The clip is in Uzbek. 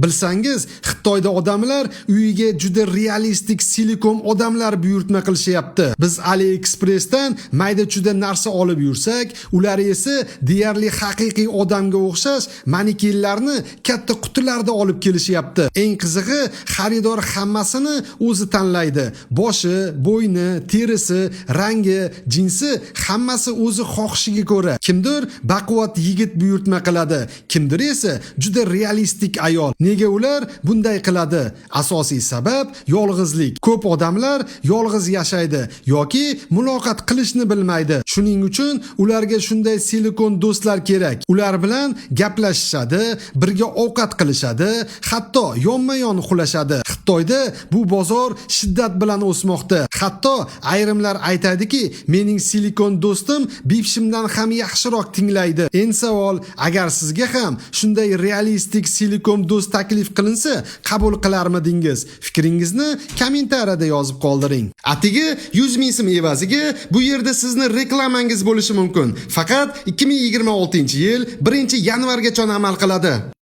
Bilsangiz, Xitoyda odamlar uyiga juda realistik silikon odamlar buyurtma qilishyapti. Biz AliExpressdan mayda-chuda narsa olib yursak, ular esa deyarli haqiqiy odamga o'xshash manekenlarni katta qutilarda olib kelishyapti. Eng qizig'i, xaridor hammasini o'zi tanlaydi. Boshi, bo'yni, terisi, rangi, jinsi hammasi o'zi xohishiga ko'ra. Kimdir baquvvat yigit buyurtma qiladi, kimdir esa juda realistik ayol. Nega ular bunday qiladi? Asosiy sabab yolg'izlik. Ko'p odamlar yolg'iz yashaydi yoki muloqot qilishni bilmaydi. Shuning uchun ularga shunday silikon do'stlar kerak. Ular bilan gaplashishadi, birga ovqat qilishadi, hatto yonma-yon uxlashadi. Xitoyda bu bozor shiddat bilan o'smoqda. Hatto ayrimlar aytadiki, mening silikon do'stim bipshimdan ham yaxshiroq tinglaydi. Endi savol, agar sizga ham shunday realistik silikon do'st taklif qilinsa, qabul qilarmidingiz? Fikringizni kommentariyada yozib qoldiring. Atigi 100 ming so'm evaziga bu yerda sizni reklamangiz bo'lishi mumkin. Faqat 2026-yil 1-yanvargacha amal qiladi.